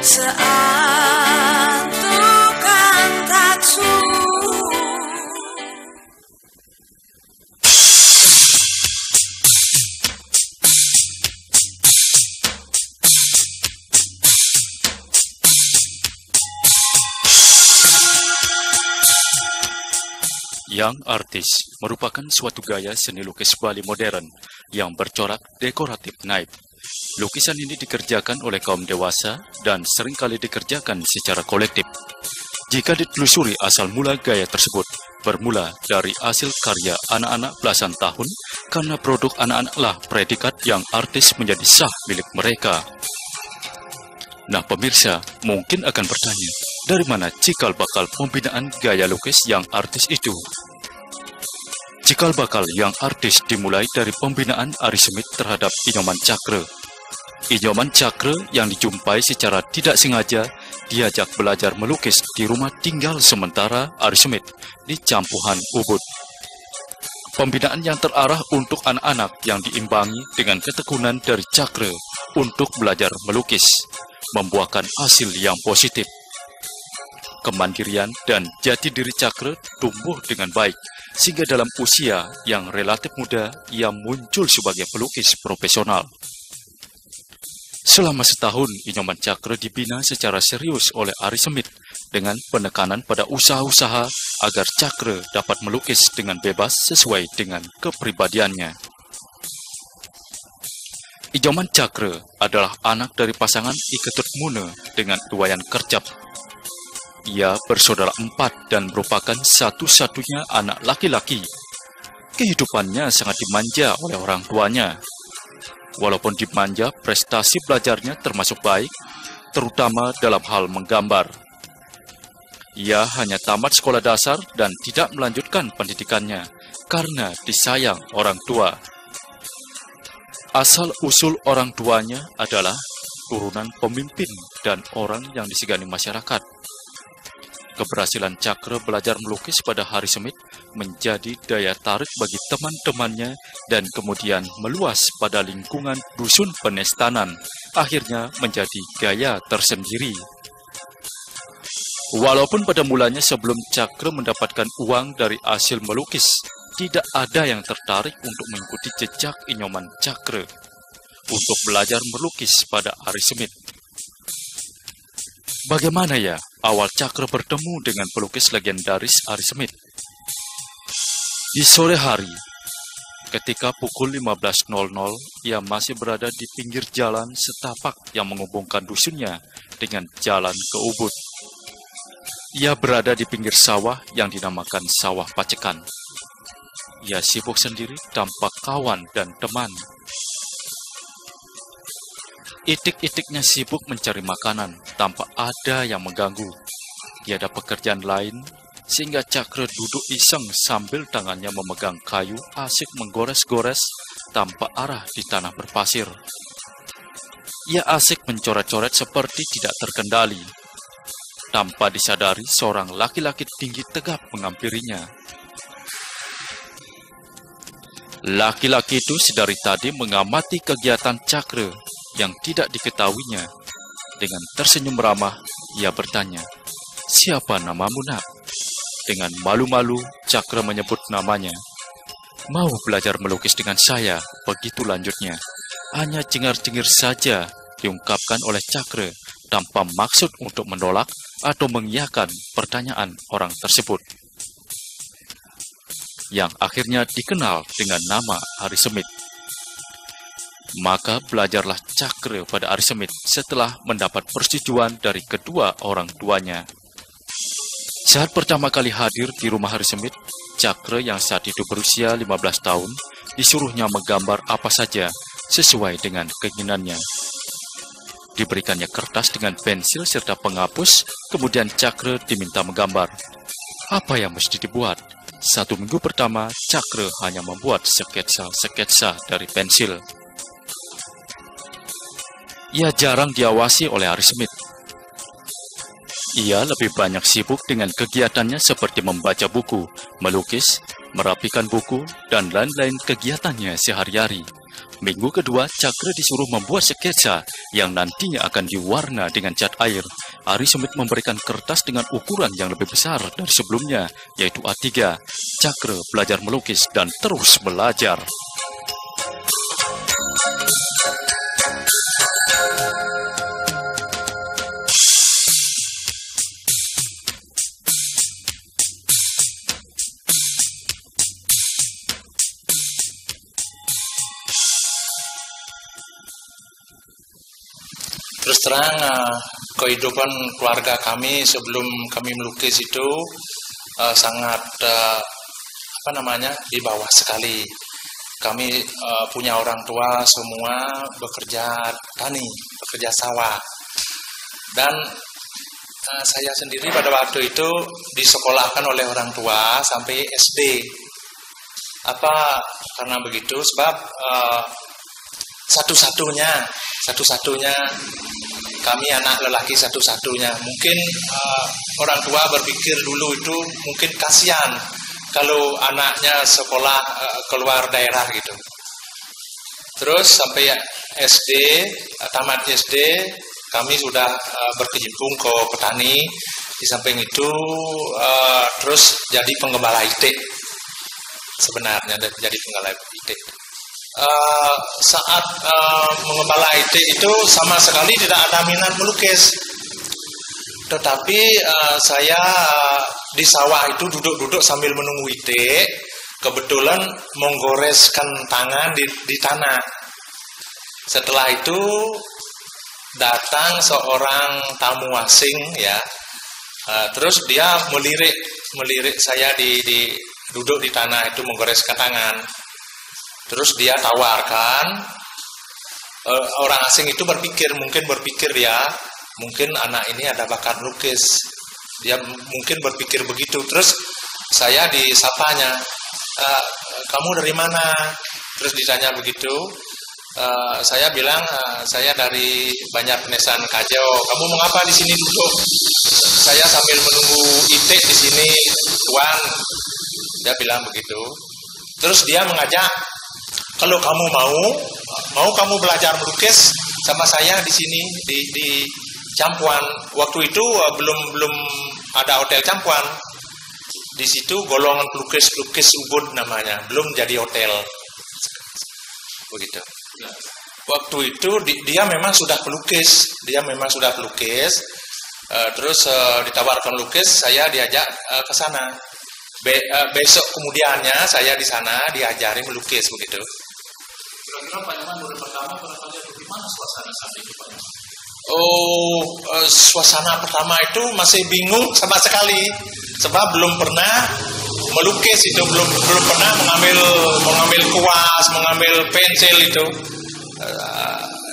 seantukan taksu. Young Artist merupakan suatu gaya seni lukis Bali modern yang bercorak dekoratif naif. Lukisan ini dikerjakan oleh kaum dewasa dan seringkali dikerjakan secara kolektif. Jika ditelusuri asal mula gaya tersebut, bermula dari hasil karya anak-anak belasan tahun, karena produk anak-anaklah predikat yang artis menjadi sah milik mereka. Nah pemirsa, mungkin akan bertanya, dari mana cikal bakal pembinaan gaya lukis yang artis itu? Cikal bakal yang artis dimulai dari pembinaan Ari Smith terhadap Inyoman Cakre. Inyoman Cakre yang dijumpai secara tidak sengaja diajak belajar melukis di rumah tinggal sementara Ari Smith di Campuhan Ubud. Pembinaan yang terarah untuk anak-anak yang diimbangi dengan ketekunan dari Cakre untuk belajar melukis, membuahkan hasil yang positif. Kemandirian dan jati diri Cakre tumbuh dengan baik, sehingga dalam usia yang relatif muda, ia muncul sebagai pelukis profesional. Selama setahun, Inyoman Cakre dibina secara serius oleh Ari Smith dengan penekanan pada usaha-usaha agar Cakre dapat melukis dengan bebas sesuai dengan kepribadiannya. Inyoman Cakre adalah anak dari pasangan Iketut Mune dengan Iwayan Kercap. Ia bersaudara 4 dan merupakan satu-satunya anak laki-laki. Kehidupannya sangat dimanja oleh orang tuanya. Walaupun dimanja, prestasi belajarnya termasuk baik, terutama dalam hal menggambar. Ia hanya tamat sekolah dasar dan tidak melanjutkan pendidikannya karena disayang orang tua. Asal-usul orang tuanya adalah turunan pemimpin dan orang yang disegani masyarakat. Keberhasilan Cakre belajar melukis pada Ari Smith menjadi daya tarik bagi teman-temannya dan kemudian meluas pada lingkungan dusun Penestanan, akhirnya menjadi gaya tersendiri. Walaupun pada mulanya sebelum Cakre mendapatkan uang dari hasil melukis, tidak ada yang tertarik untuk mengikuti jejak Inyoman Cakre untuk belajar melukis pada Ari Smith. Bagaimana ya awal Cakre bertemu dengan pelukis legendaris Ari Smith? Di sore hari, ketika pukul 15.00, ia masih berada di pinggir jalan setapak yang menghubungkan dusunnya dengan jalan ke Ubud. Ia berada di pinggir sawah yang dinamakan Sawah Pacekan. Ia sibuk sendiri tanpa kawan dan teman. Itik-itiknya sibuk mencari makanan tanpa ada yang mengganggu. Tiada pekerjaan lain, sehingga Cakre duduk iseng sambil tangannya memegang kayu asik menggores-gores tanpa arah di tanah berpasir. Ia asik mencoret-coret seperti tidak terkendali. Tanpa disadari, seorang laki-laki tinggi tegap menghampirinya. Laki-laki itu sedari tadi mengamati kegiatan Cakre yang tidak diketahuinya. Dengan tersenyum ramah, ia bertanya, "Siapa namamu, nak?" Dengan malu-malu, Cakre menyebut namanya. "Mau belajar melukis dengan saya?" Begitu lanjutnya. Hanya cengar-cengir saja diungkapkan oleh Cakre tanpa maksud untuk menolak atau mengiyakan pertanyaan orang tersebut, yang akhirnya dikenal dengan nama Ari Smith. Maka belajarlah Cakre pada Ari Smith setelah mendapat persetujuan dari kedua orang tuanya. Saat pertama kali hadir di rumah Ari Smith, Cakre yang saat itu berusia 15 tahun disuruhnya menggambar apa saja sesuai dengan keinginannya. Diberikannya kertas dengan pensil serta penghapus, kemudian Cakre diminta menggambar. Apa yang mesti dibuat? 1 minggu pertama, Cakre hanya membuat sketsa-sketsa dari pensil. Ia jarang diawasi oleh Ari Smith. Ia lebih banyak sibuk dengan kegiatannya seperti membaca buku, melukis, merapikan buku, dan lain-lain kegiatannya sehari-hari. Minggu kedua, Cakra disuruh membuat sketsa yang nantinya akan diwarna dengan cat air. Ari Semit memberikan kertas dengan ukuran yang lebih besar dari sebelumnya, yaitu A3. Cakra belajar melukis dan terus belajar. Terus terang, kehidupan keluarga kami sebelum kami melukis itu sangat di bawah sekali. Kami punya orang tua semua bekerja tani, bekerja sawah. Dan saya sendiri pada waktu itu disekolahkan oleh orang tua sampai SD. Karena begitu? Sebab satu-satunya kami anak lelaki satu-satunya. Mungkin orang tua berpikir dulu itu mungkin kasihan kalau anaknya sekolah keluar daerah gitu. Terus sampai SD, tamat SD, kami sudah berkecimpung ke petani. Di samping itu terus jadi penggembala itik. Sebenarnya jadi penggembala itik. Saat mengembala itik itu sama sekali tidak ada minat melukis. Tetapi saya di sawah itu duduk-duduk sambil menunggu itik, kebetulan menggoreskan tangan di tanah. Setelah itu datang seorang tamu asing ya, terus dia melirik saya di duduk di tanah itu menggoreskan tangan. Terus dia tawarkan, orang asing itu mungkin berpikir ya, mungkin anak ini ada bakat lukis. Dia mungkin berpikir begitu. Terus saya disapanya, kamu dari mana? Terus ditanya begitu. Saya bilang, saya dari Banjarnesan Kajo. Kamu mengapa di sini duduk? Saya sambil menunggu itik di sini, Tuan. Dia bilang begitu. Terus dia mengajak, kalau kamu mau kamu belajar melukis sama saya di sini di Campuan. Waktu itu belum ada hotel Campuan. Di situ golongan pelukis Ubud namanya, belum jadi hotel. Begitu. Waktu itu dia memang sudah pelukis, terus ditawarkan lukis, saya diajak ke sana. Besok kemudiannya saya di sana diajari melukis begitu. Kira-kira Pak Nyoman baru pertama bagaimana suasana saat itu Pak Nyoman? Suasana pertama itu masih bingung sama sekali, sebab belum pernah melukis itu, belum pernah mengambil kuas, mengambil pensil itu.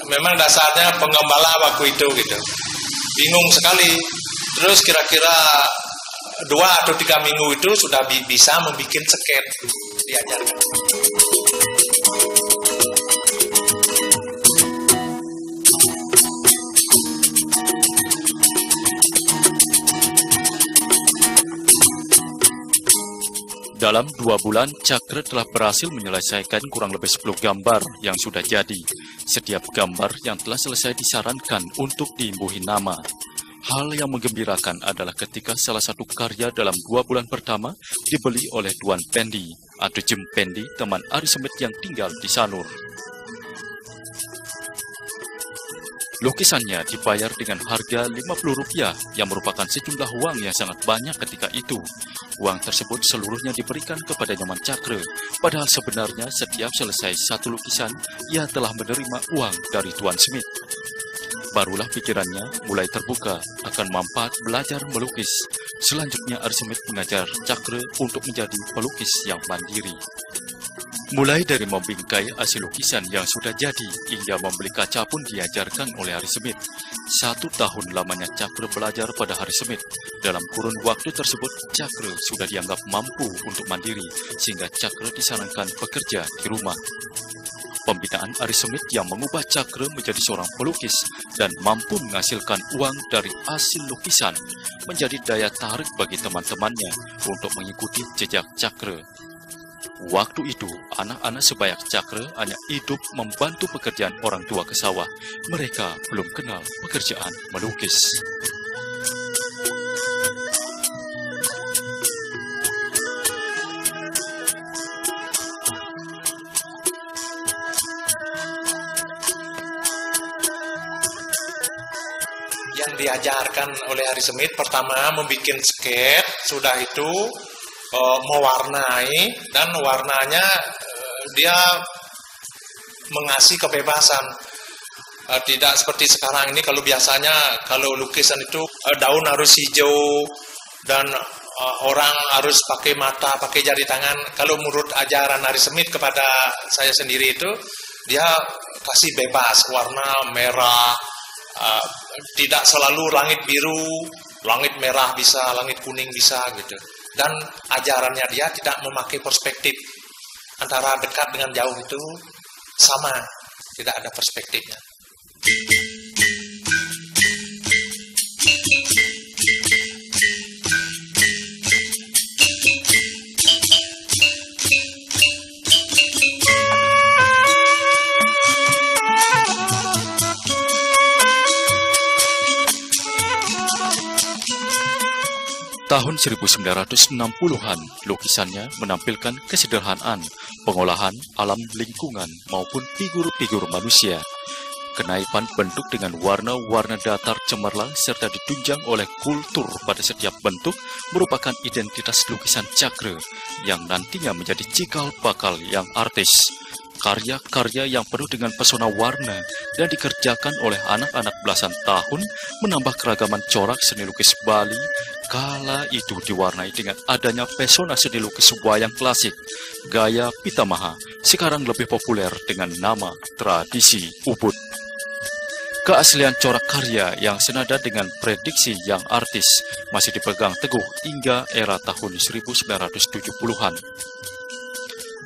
Memang dasarnya penggembala waktu itu gitu. Bingung sekali. Terus kira-kira 2 atau 3 minggu itu sudah bisa membuat sket diajarkan. Dalam 2 bulan, Cakra telah berhasil menyelesaikan kurang lebih 10 gambar yang sudah jadi. Setiap gambar yang telah selesai disarankan untuk diimbuhi nama. Hal yang menggembirakan adalah ketika salah satu karya dalam 2 bulan pertama dibeli oleh Tuan Pendi atau Jem Pendi, teman Ari Semit yang tinggal di Sanur. Lukisannya dibayar dengan harga Rp50 yang merupakan sejumlah uang yang sangat banyak ketika itu. Uang tersebut seluruhnya diberikan kepada Nyoman Cakra, padahal sebenarnya setiap selesai satu lukisan, ia telah menerima uang dari Tuan Smith. Barulah pikirannya mulai terbuka akan manfaat belajar melukis. Selanjutnya Ari Semit mengajar Cakra untuk menjadi pelukis yang mandiri. Mulai dari membingkai hasil lukisan yang sudah jadi hingga membeli kaca pun diajarkan oleh Ari Semit. 1 tahun lamanya Cakra belajar pada Ari Semit. Dalam kurun waktu tersebut, Cakra sudah dianggap mampu untuk mandiri, sehingga Cakra disarankan bekerja di rumah. Pembinaan Ari Semit yang mengubah Cakra menjadi seorang pelukis dan mampu menghasilkan uang dari hasil lukisan menjadi daya tarik bagi teman-temannya untuk mengikuti jejak Cakra. Waktu itu, anak-anak Sebayak Cakra hanya hidup membantu pekerjaan orang tua ke sawah. Mereka belum kenal pekerjaan melukis. Yang diajarkan oleh Hari Semit pertama membuat sket, sudah itu mewarnai, dan warnanya dia mengasih kebebasan. Tidak seperti sekarang ini, kalau biasanya kalau lukisan itu daun harus hijau dan orang harus pakai mata, pakai jari tangan. Kalau menurut ajaran Hari Semit kepada saya sendiri itu, dia kasih bebas, warna merah, tidak selalu langit biru, langit merah bisa, langit kuning bisa gitu. Dan ajarannya dia tidak memakai perspektif, antara dekat dengan jauh itu sama, tidak ada perspektifnya. Tahun 1960-an, lukisannya menampilkan kesederhanaan, pengolahan alam lingkungan maupun figur-figur manusia. Kenaipan bentuk dengan warna-warna datar cemerlang serta ditunjang oleh kultur pada setiap bentuk merupakan identitas lukisan Cakra yang nantinya menjadi cikal bakal yang artis. Karya-karya yang penuh dengan pesona warna dan dikerjakan oleh anak-anak belasan tahun menambah keragaman corak seni lukis Bali. Kala itu diwarnai dengan adanya pesona seni lukis wayang klasik. Gaya Pitamaha sekarang lebih populer dengan nama tradisi Ubud. Keaslian corak karya yang senada dengan prediksi yang artis masih dipegang teguh hingga era tahun 1970-an.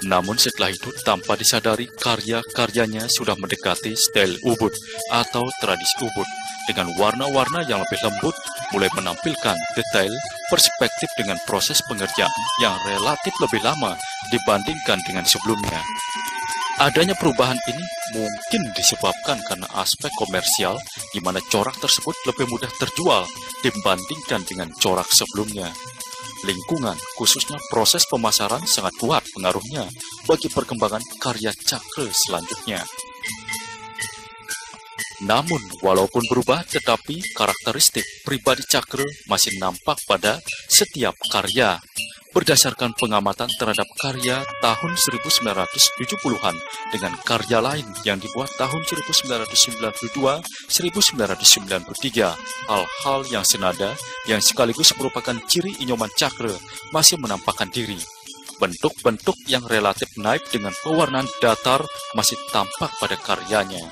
Namun setelah itu tanpa disadari karya-karyanya sudah mendekati style Ubud atau tradisi Ubud dengan warna-warna yang lebih lembut, mulai menampilkan detail perspektif dengan proses pengerjaan yang relatif lebih lama dibandingkan dengan sebelumnya. Adanya perubahan ini mungkin disebabkan karena aspek komersial di mana corak tersebut lebih mudah terjual dibandingkan dengan corak sebelumnya. Lingkungan, khususnya proses pemasaran sangat kuat pengaruhnya bagi perkembangan karya Cakra selanjutnya. Namun, walaupun berubah, tetapi karakteristik pribadi Cakra masih nampak pada setiap karya. Berdasarkan pengamatan terhadap karya tahun 1970-an dengan karya lain yang dibuat tahun 1992-1993, hal-hal yang senada yang sekaligus merupakan ciri inyoman Cakra masih menampakkan diri. Bentuk-bentuk yang relatif naif dengan pewarnaan datar masih tampak pada karyanya.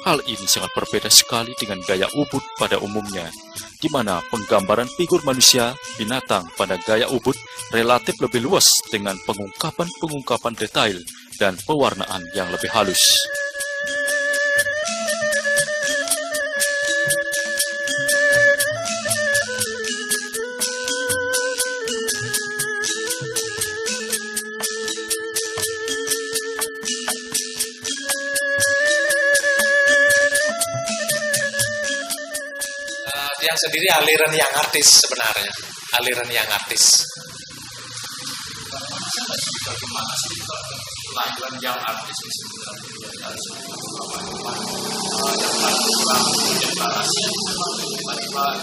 Hal ini sangat berbeda sekali dengan gaya Ubud pada umumnya, di mana penggambaran figur manusia, binatang pada gaya Ubud relatif lebih luas dengan pengungkapan-pengungkapan detail dan pewarnaan yang lebih halus. Yang sendiri aliran yang artis sebenarnya, aliran yang artis. Bagaimana sih aliran yang artis itu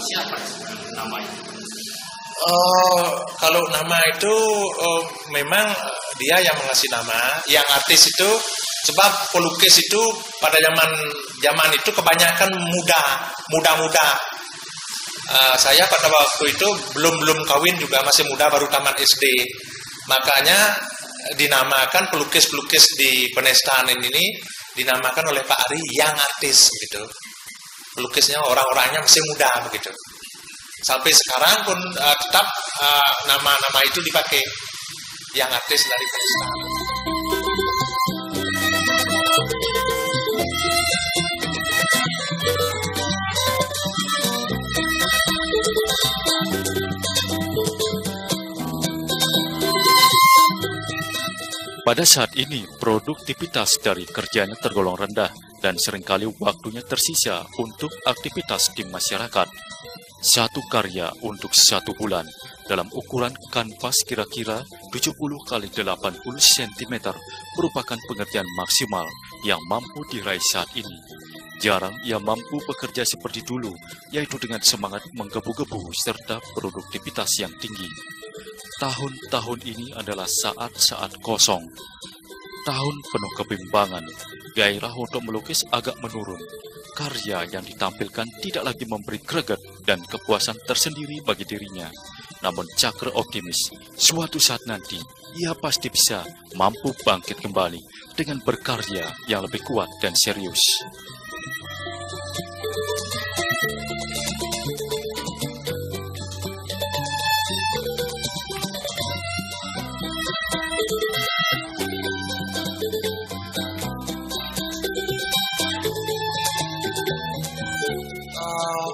siapa namanya? Kalau nama itu memang dia yang mengasih nama. Yang artis itu sebab pelukis itu pada zaman itu kebanyakan muda. Saya pada waktu itu belum kawin juga, masih muda, baru tamat SD. Makanya dinamakan pelukis-pelukis di Penestaan ini dinamakan oleh Pak Ari yang artis gitu. Pelukisnya orang-orangnya masih muda begitu. Sampai sekarang pun tetap nama-nama itu dipakai, yang artis dari Penestaan. Pada saat ini, produktivitas dari kerjanya tergolong rendah dan seringkali waktunya tersisa untuk aktivitas di masyarakat. Satu karya untuk 1 bulan dalam ukuran kanvas kira-kira 70 x 80 cm merupakan pengertian maksimal yang mampu diraih saat ini. Jarang ia mampu bekerja seperti dulu, yaitu dengan semangat menggebu-gebu serta produktivitas yang tinggi. Tahun-tahun ini adalah saat-saat kosong. Tahun penuh kebimbangan, gairah untuk melukis agak menurun. Karya yang ditampilkan tidak lagi memberi greget dan kepuasan tersendiri bagi dirinya. Namun Cakra optimis, suatu saat nanti ia pasti bisa mampu bangkit kembali dengan berkarya yang lebih kuat dan serius.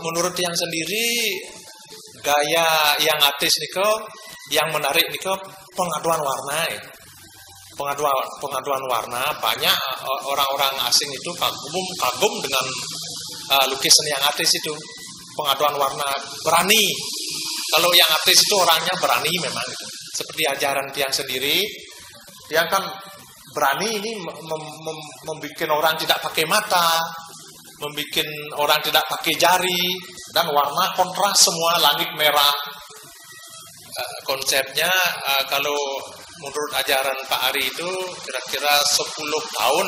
Menurut yang sendiri, gaya yang artis niko, yang menarik niko pengaduan warna. Pengaduan warna, banyak orang-orang asing itu kagum dengan lukisan yang artis itu. Pengaduan warna, berani. Kalau yang artis itu orangnya berani memang. Gitu. Seperti ajaran Tiang sendiri, Tiang kan berani ini membuat orang tidak pakai mata, membuat orang tidak pakai jari, dan warna kontras semua, langit merah. Konsepnya kalau menurut ajaran Pak Ari itu kira-kira 10 tahun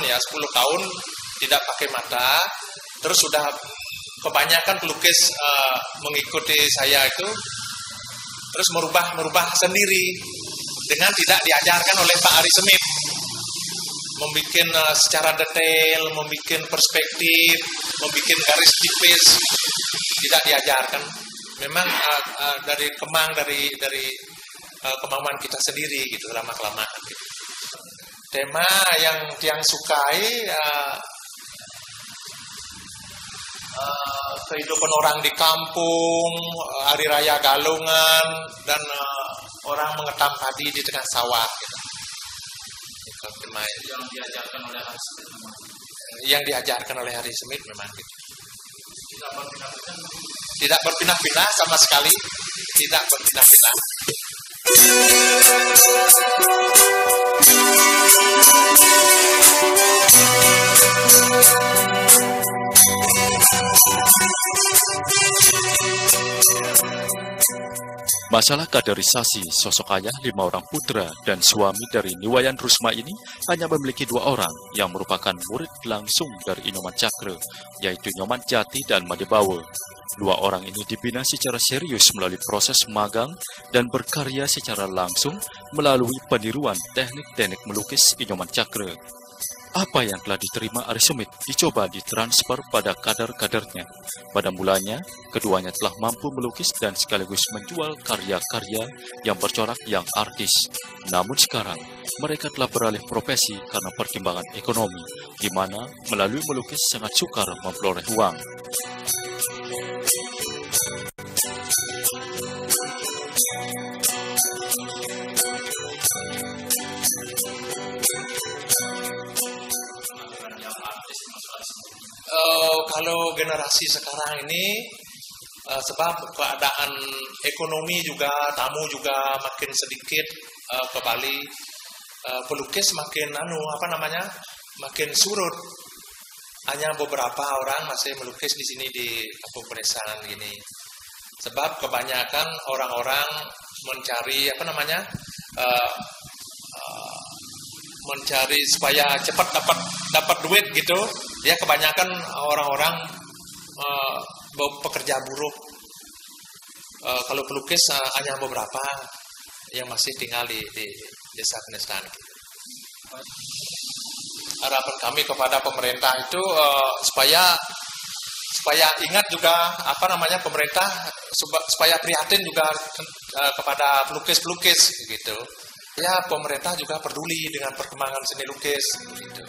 tidak pakai mata, terus sudah kebanyakan pelukis mengikuti saya itu, terus merubah sendiri dengan tidak diajarkan oleh Pak Ari Semit. Membuat secara detail, membuat perspektif, membuat garis tipis, tidak diajarkan. Memang dari kemampuan kita sendiri gitu, lama-kelamaan. Gitu. Tema yang sukai kehidupan orang di kampung, hari raya Galungan, dan orang mengetam padi di tengah sawah. Gitu. Yang diajarkan oleh Hari Semit memang. Yang diajarkan oleh Hari Semit memang gitu. Tidak berpindah-pindah sama sekali, tidak berpindah-pindah. Masalah kaderisasi sosok ayah 5 orang putra dan suami dari Niwayan Rusma ini hanya memiliki 2 orang yang merupakan murid langsung dari Inoman Cakra, yaitu Nyoman Jati dan Madibawa. 2 orang ini dibina secara serius melalui proses magang dan berkarya secara langsung melalui peniruan teknik-teknik melukis Inoman Cakra. Apa yang telah diterima Ari Semit dicoba ditransfer pada kader-kadernya. Pada mulanya, keduanya telah mampu melukis dan sekaligus menjual karya-karya yang bercorak yang artis. Namun sekarang, mereka telah beralih profesi karena pertimbangan ekonomi, di mana melalui melukis sangat sukar memperoleh uang. Kalau generasi sekarang ini sebab keadaan ekonomi juga, tamu juga makin sedikit ke Bali, pelukis makin makin surut. Hanya beberapa orang masih melukis di sini di Kampung Pedesaan gini. Sebab kebanyakan orang-orang mencari mencari supaya cepat dapat duit gitu. Ya kebanyakan orang-orang pekerja buruh. Kalau pelukis hanya beberapa yang masih tinggal di desa Pedesaan. Harapan kami kepada pemerintah itu supaya ingat juga pemerintah supaya prihatin juga kepada pelukis-pelukis gitu. Ya pemerintah juga peduli dengan perkembangan seni lukis gitu.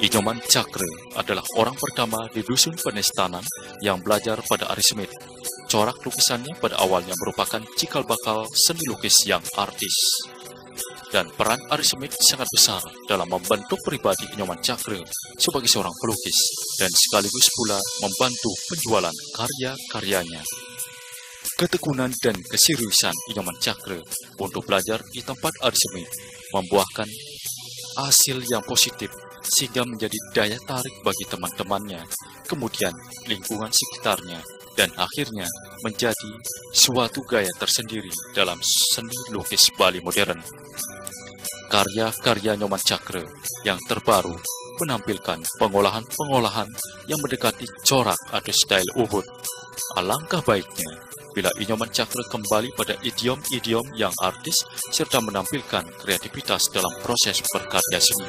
Inyoman Cakre adalah orang pertama di Dusun Penestanan yang belajar pada Ari Smith. Corak lukisannya pada awalnya merupakan cikal bakal seni lukis yang artis. Dan peran Ari Smith sangat besar dalam membentuk pribadi Inyoman Cakre sebagai seorang pelukis dan sekaligus pula membantu penjualan karya-karyanya. Ketekunan dan keseriusan Inyoman Cakre untuk belajar di tempat Ari Smith membuahkan hasil yang positif sehingga menjadi daya tarik bagi teman-temannya, kemudian lingkungan sekitarnya, dan akhirnya menjadi suatu gaya tersendiri dalam seni lukis Bali modern. Karya-karya Inyoman Cakre yang terbaru menampilkan pengolahan-pengolahan yang mendekati corak atau style Ubud. Alangkah baiknya bila Inyoman Cakre kembali pada idiom-idiom yang artis serta menampilkan kreativitas dalam proses berkarya seni.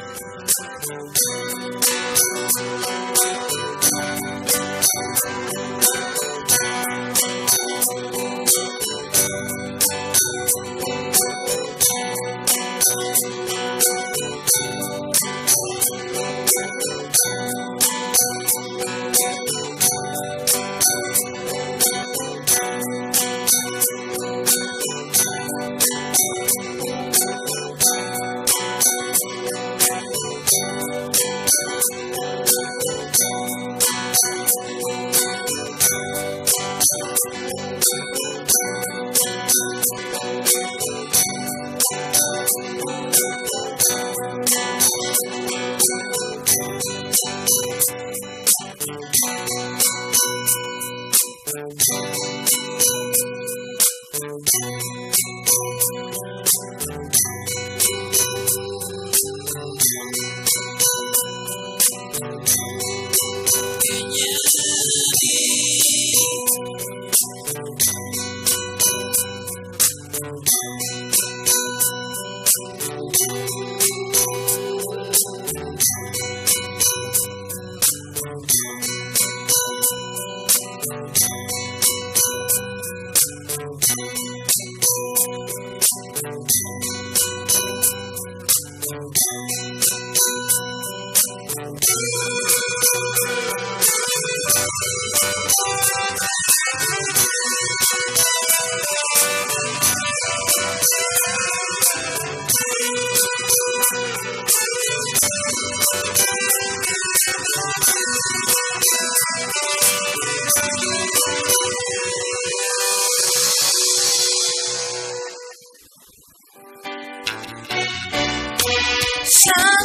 Shine.